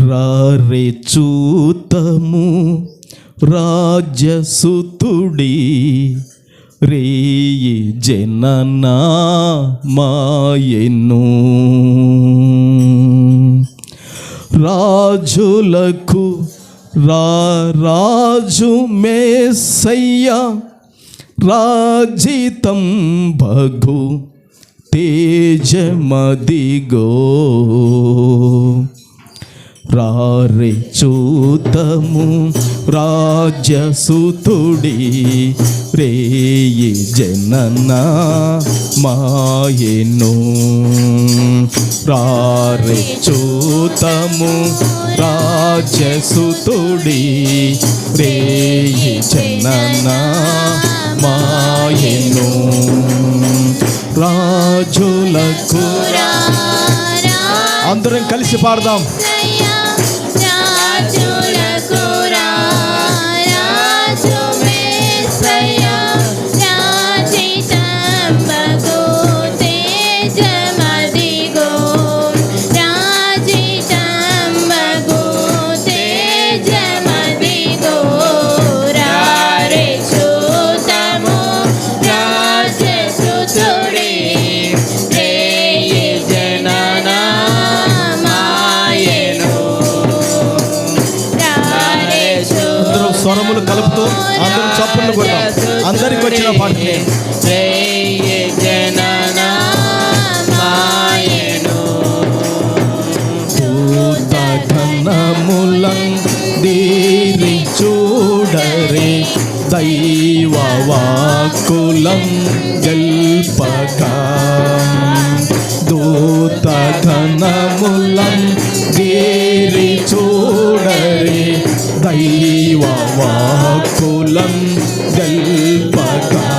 రారే చూతము రాజ్యసుతుడి రేయి జననా మాయెను. రాజులకు రాజు మేసయ్య రాజితం భగు తేజమదిగో. రారే చూతము రాజ్యసుతుడి రేయి జననా మాయెను. రారే చూతము రాజ్యసుతుడి రేయి జననా మాయెను. రాజులకు అందరం కలిసి పాడదాం. స్వరములు కలుపుతూ అందరూ చప్పుళ్ళు కొడతాం. అందరికి వచ్చిన పాటనే దీరి చూడరే దైవ వాక్కులం గల్పగా. దూత ఘనములం దీరి చూడరే దైవ వాక్కులం గల్పగా.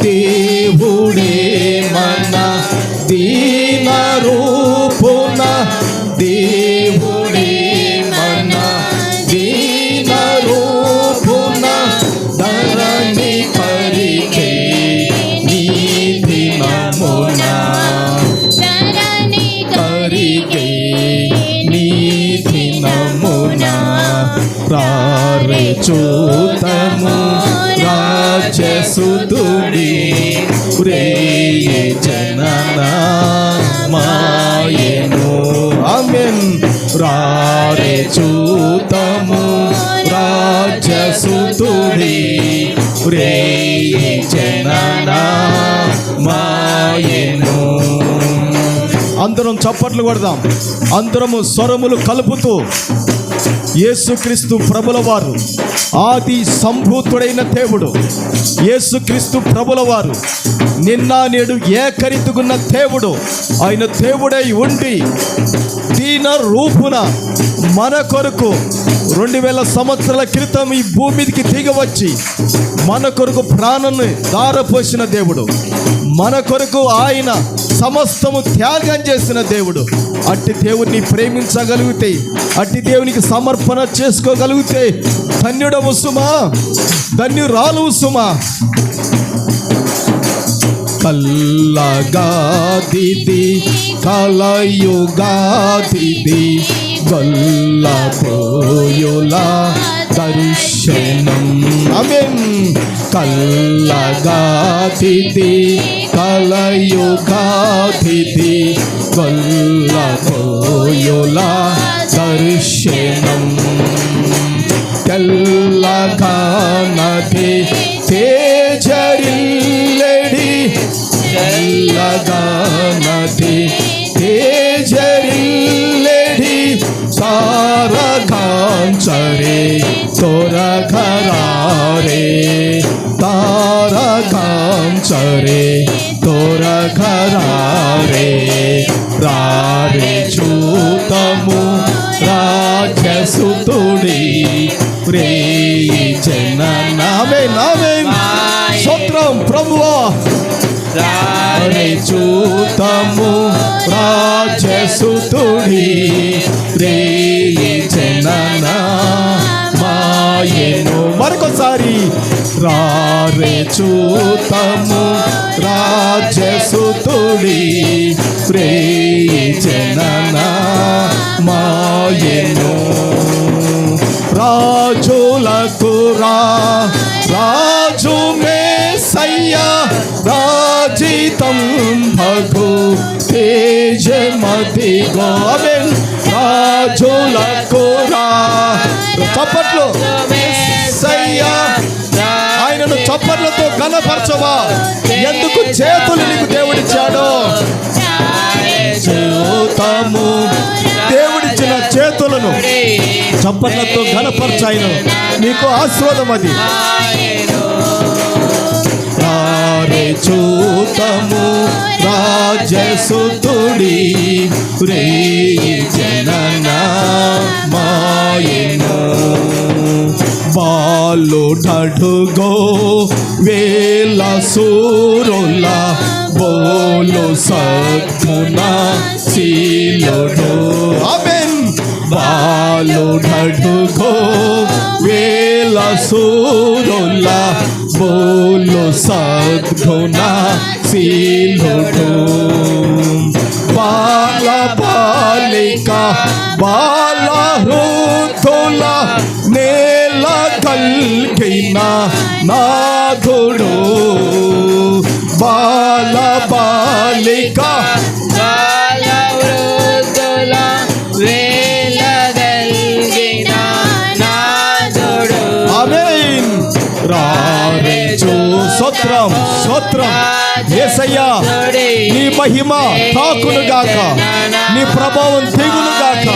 దేవుడే మన దీన రూపున, దేవుడే మన దీన రూపున ధరణి పరిగే నీతి నమున. పరిగే నీతి నమున. రారే చూతము రాజ్యసుతుడి రేయి జననా మాయెను. ఆమేన్. రారే చూతము రాజ్యసుతుడి రేయి జననా మాయెను. అందరం చప్పట్లు కొడదాం. అందరము స్వరములు కలుపుతూ యేసుక్రీస్తు ప్రభుల వారు ఆది సంభూతుడైన దేవుడు, యేసుక్రీస్తు ప్రభుల వారు నిన్న నేడు ఏకరీతిగున్న దేవుడు. ఆయన దేవుడై ఉండి దీన రూపున మన కొరకు 2000 సంవత్సరాల క్రితం ఈ భూమి మీదకి దిగవచ్చి మన కొరకు ప్రాణాన్ని దారపోసిన దేవుడు. మన కొరకు ఆయన సమస్తము త్యాగం చేసిన దేవుడు. అట్టి దేవుడిని ప్రేమించగలిగితే, అట్టి దేవునికి సమర్పణ చేసుకోగలిగితే ధన్యుడవు సుమా, ధన్యురాలు సుమా. కల్లగాదిది కలయుగాదిది గొల్లపోయుల దర్శనం. ఆమేన్. కల్లగాదిది కలయుగాదిది గొల్లపోయుల దర్శనం. తెల్లగానది తేజరిల్లెడి, తెల్లగానది తేజరిల్లెడి తారకాంచరే తోరఘరారే. తారకాంచరే తోరఘరారే. రారే చూతము రాజ్యసుతుడి రేయి జననా. ఆమేన్. ఆమేన్. స్తోత్రం ప్రభువా. రారే చూతము రాజ్యసుతుడి రేయి జననా మాయెను. మరొకసారి రారే చూతము రాజ్యసుతుడి రేయి జననా రాజులకు రాజు మేసయ్యా రాజితం భగు తేజమతిగో ఆమేన్ రాజులకు చప్పట్లు మేసయ్యా ఆయనను చప్పట్లతో ఘనపరచవా ఎందుకు చేతులు నీకు దేవుడిచ్చాడో చూతము దేవుడిచ్చిన చేతులను చప్పట్లతో ఘనపరచాయను నీకు ఆశీర్వాదం అది చూతము రాజసుతుడి రే జనన మాయను బాలుడడుగో వేల సూరుల బోలు సద్గుణ శీలుడు ఆమేన్ బాలుడడుగో వేల సూరుల బోలు సద్గుణ శీలుడు బాల బాలిక బాల హృతుల నేల కల్గిన నాథుడు బాల బాలిక బాల హృతుల వేల కల్గిన నాథుడు ఆమేన్ రారేచు స్తోత్రం స్తోత్రం యేసయ్యా నీ మహిమ తాకును గాక నీ ప్రభావం దిగును గాక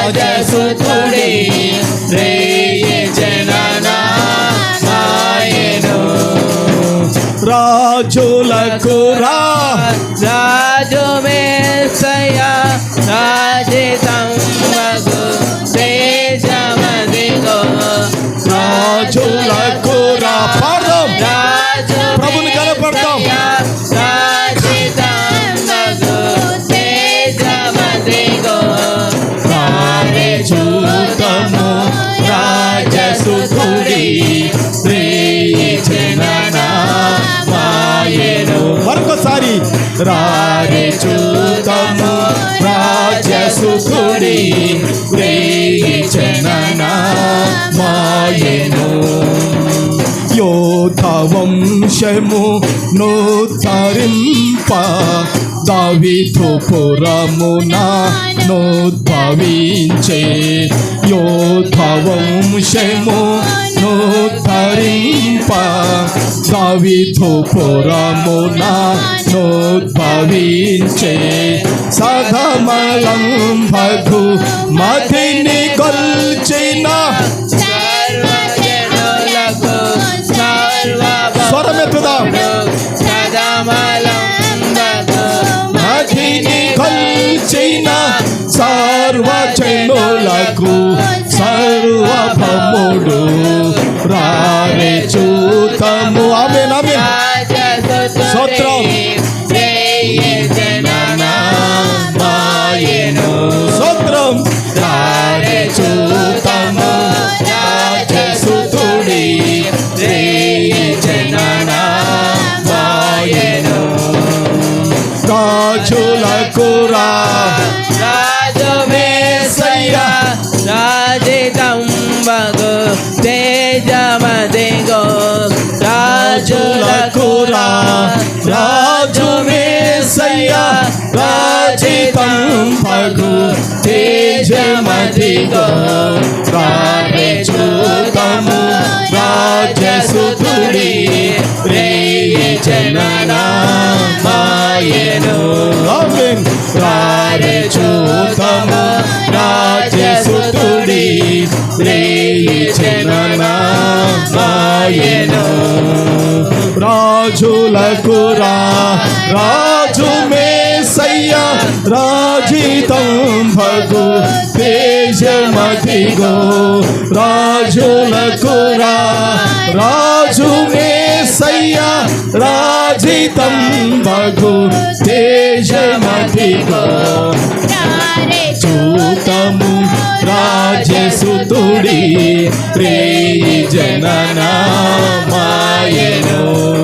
రాజసుతుడి రే జనన మాయను రాజులకు రాజు మేసయ్యా రాజితం భగు తేజమతిగో రాజులకు పాడదాం ప్రభుని కనపడతాం చూతము రాజసుతుడి రే జనన మాయను మరొకసారి రారే చూతము రాజసుతుడి రే జనన మాయను యోధ వంశము నోత్తరింప దావీదు పురమున నోద్భవించే యోధ వంశము నోత్తరింప దావీదు పురమున నోద్భవించే సధమలం భగు మతిని గొల్చిన స్వరమెత్తుదాం మతిని గొల్చిన సర్వజనులకు సర్వభముడు రారే చూతము ఆమేన్ ఆమేన్ స్తోత్రం మాయను స్తోత్రం రారే చూతము రాజసుతుడి రే జనన మాయను రాజులకు రాజు మేసయ్యా రాజితం భగు తేజమతిగో రాజులకు రాజు మేసయ్యా రాజితం భగు తేజమతిగో రారే చూతము రాజసుతుడి రే జనన మాయను ఆమేన్ రారే చూతము రాజసుతుడి రే జనన మాయను రాజులకు రాజు మేసయ్యా రాజితం భగు తేజమతిగో రాజులకు రాజు మేసయ్యా రాజితం భగు తేజమతిగో చూతము రాజసుతుడి రే జనన మాయను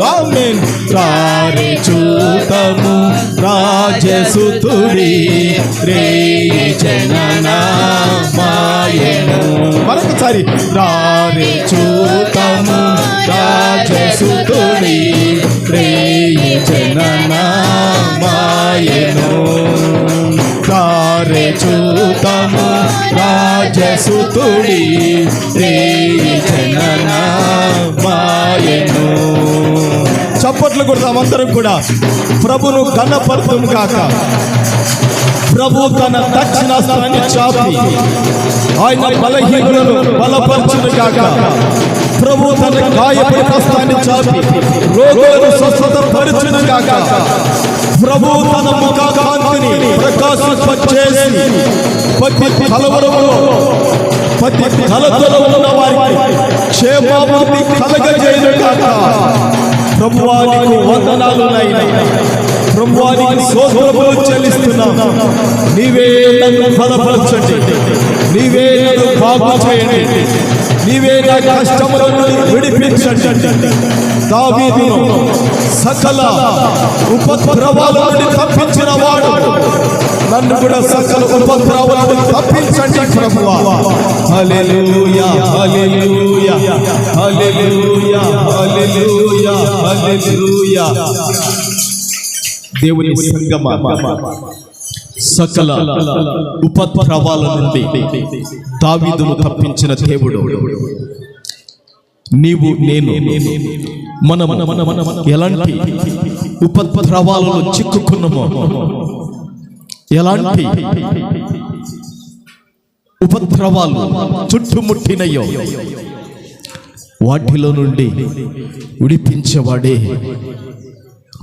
ఆమేన్ రారే చూతము రాజసుతుడి రేయి జననమాయెను. మరొకసారి రారే చూతము రాజసుతుడి రేయి జననమాయెను. రారే చూతము రాజసుతుడి రేయి జననమాయెను. చప్పట్లు కొడతాం అందరం కూడా. ప్రభును ఘనపరతుము గాక. ప్రభు తన దక్షిణాస్త్రాన్ని చాపి ఆయన బలహీనులను బలపరచును గాక. ప్రభు తన గాయపడిన హస్తాన్ని చాపి రోగులను స్వస్థత పరచును గాక. ప్రభు తన ముఖ కాంతిని ప్రకాశింపచేసి ప్రతి కలవరములో ప్రతి కలతలో ఉన్న వారికి క్షేమాభివృద్ధి కలగజేయును గాక. ప్రభువానికి వందనాలు నాయనా. ప్రభువానికి స్తోత్రములు చెల్లిస్తున్నాం. నీవే నన్ను బలపరచండి, నీవే నన్ను బాగు చేయండి, నీవే నా కష్టములను విడిపించండి. దావీదును సకల ఉపద్రవాల నుండి తప్పించిన వాడు నన్ను కూడా సకల ఉపద్రవాల నుండి తప్పించండి ప్రభువా. హల్లెలూయా హల్లెలూయా హల్లెలూయా హల్లెలూయా హల్లెలూయా. దేవుని సంగమా, సకల ఉపద్రవాల నుండి దావీదును తప్పించిన దేవుడు నీవు నేను. మనం ఎలాంటి ఉపద్రవాలలో చిక్కుకున్నామో, ఎలాంటి ఉపద్రవాలు చుట్టుముట్టినయో వాటిలో నుండి విడిపించేవాడే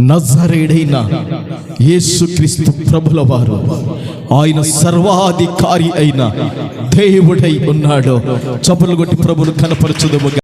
నజరేయుడైన యేసుక్రీస్తు ప్రభుల వారు. ఆయన సర్వాధికారి అయిన దేవుడై ఉన్నాడు. చప్పట్లు కొట్టి ప్రభువును కనపరచుదుము.